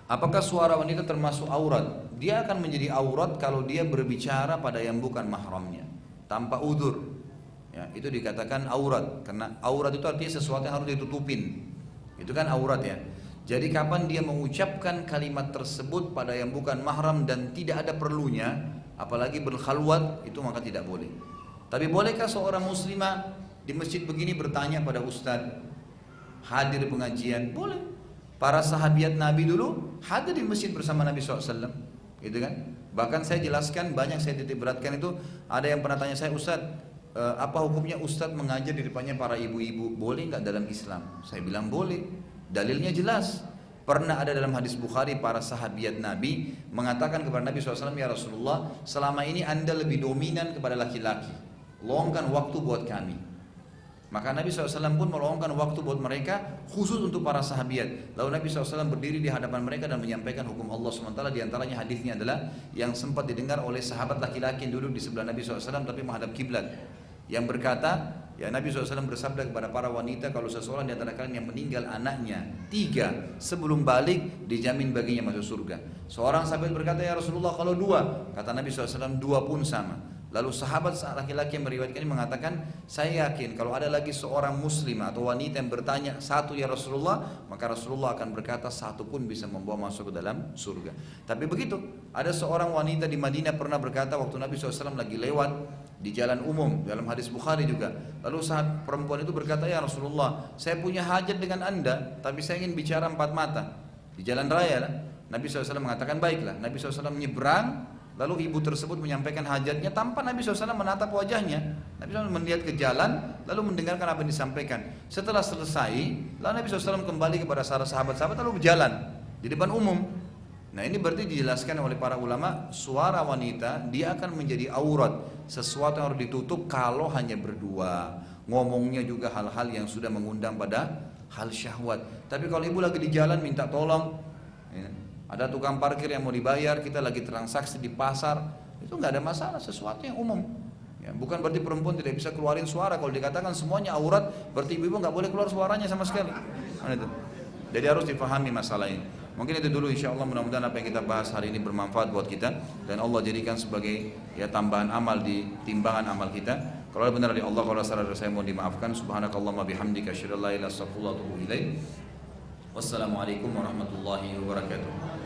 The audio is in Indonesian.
Apakah suara wanita termasuk aurat? Dia akan menjadi aurat kalau dia berbicara pada yang bukan mahramnya, tanpa udzur. Ya, itu dikatakan aurat, karena aurat itu artinya sesuatu yang harus ditutupin. Itu kan aurat ya. Jadi kapan dia mengucapkan kalimat tersebut pada yang bukan mahram dan tidak ada perlunya, apalagi berkhalwat, itu maka tidak boleh. Tapi bolehkah seorang muslimah di masjid begini bertanya pada ustadz, hadir pengajian? Boleh. Para sahabiat Nabi dulu hadir di masjid bersama Nabi SAW, gitu kan? Bahkan saya jelaskan, banyak saya titik beratkan itu. Ada yang pernah tanya saya, Ustadz, apa hukumnya Ustadz mengajar di depannya para ibu-ibu? Boleh nggak dalam Islam? Saya bilang boleh. Dalilnya jelas. Pernah ada dalam hadis Bukhari, para sahabiat Nabi mengatakan kepada Nabi SAW, ya Rasulullah, selama ini anda lebih dominan kepada laki-laki, luangkan waktu buat kami. Maka Nabi SAW pun meluangkan waktu buat mereka, khusus untuk para sahabiat. Lalu Nabi SAW berdiri di hadapan mereka dan menyampaikan hukum Allah SWT. Di antaranya hadisnya adalah yang sempat didengar oleh sahabat laki-laki yang duduk di sebelah Nabi SAW tapi menghadap kiblat, yang berkata, ya Nabi SAW bersabda kepada para wanita, kalau seseorang di antara kalian yang meninggal anaknya 3 sebelum balik, dijamin baginya masuk surga. Seorang sahabat berkata, ya Rasulullah kalau 2, kata Nabi SAW, 2 pun sama. Lalu sahabat laki-laki yang meriwayatkan ini mengatakan, saya yakin kalau ada lagi seorang muslim atau wanita yang bertanya 1 ya Rasulullah, maka Rasulullah akan berkata 1 pun bisa membawa masuk ke dalam surga. Tapi begitu, ada seorang wanita di Madinah pernah berkata waktu Nabi SAW lagi lewat di jalan umum, dalam hadis Bukhari juga. Lalu saat perempuan itu berkata, ya Rasulullah, saya punya hajat dengan anda, tapi saya ingin bicara 4 mata di jalan raya lah. Nabi SAW mengatakan baiklah. Nabi SAW menyeberang. Lalu ibu tersebut menyampaikan hajatnya tanpa Nabi SAW menatap wajahnya. Nabi SAW melihat ke jalan, lalu mendengarkan apa yang disampaikan. Setelah selesai, lalu Nabi SAW kembali kepada sahabat-sahabat lalu berjalan di depan umum. Nah ini berarti dijelaskan oleh para ulama, suara wanita dia akan menjadi aurat, sesuatu yang harus ditutup kalau hanya berdua. Ngomongnya juga hal-hal yang sudah mengundang pada hal syahwat. Tapi kalau ibu lagi di jalan minta tolong, ya, ada tukang parkir yang mau dibayar, kita lagi transaksi di pasar, itu nggak ada masalah, sesuatu yang umum. Ya, bukan berarti perempuan tidak bisa keluarin suara. Kalau dikatakan semuanya aurat, berarti ibu-ibu nggak boleh keluar suaranya sama sekali. Nah, itu. Jadi harus difahami masalah ini. Mungkin itu dulu, insya Allah mudah-mudahan apa yang kita bahas hari ini bermanfaat buat kita dan Allah jadikan sebagai ya tambahan amal di timbangan amal kita. Kalau benar dari Allah, kalau salah dari saya mohon dimaafkan. Subhanakallahumma bihamdika asyhadu an la ilaha illa anta astaghfiruka wa atubu ilaik. Wassalamualaikum warahmatullahi wabarakatuh.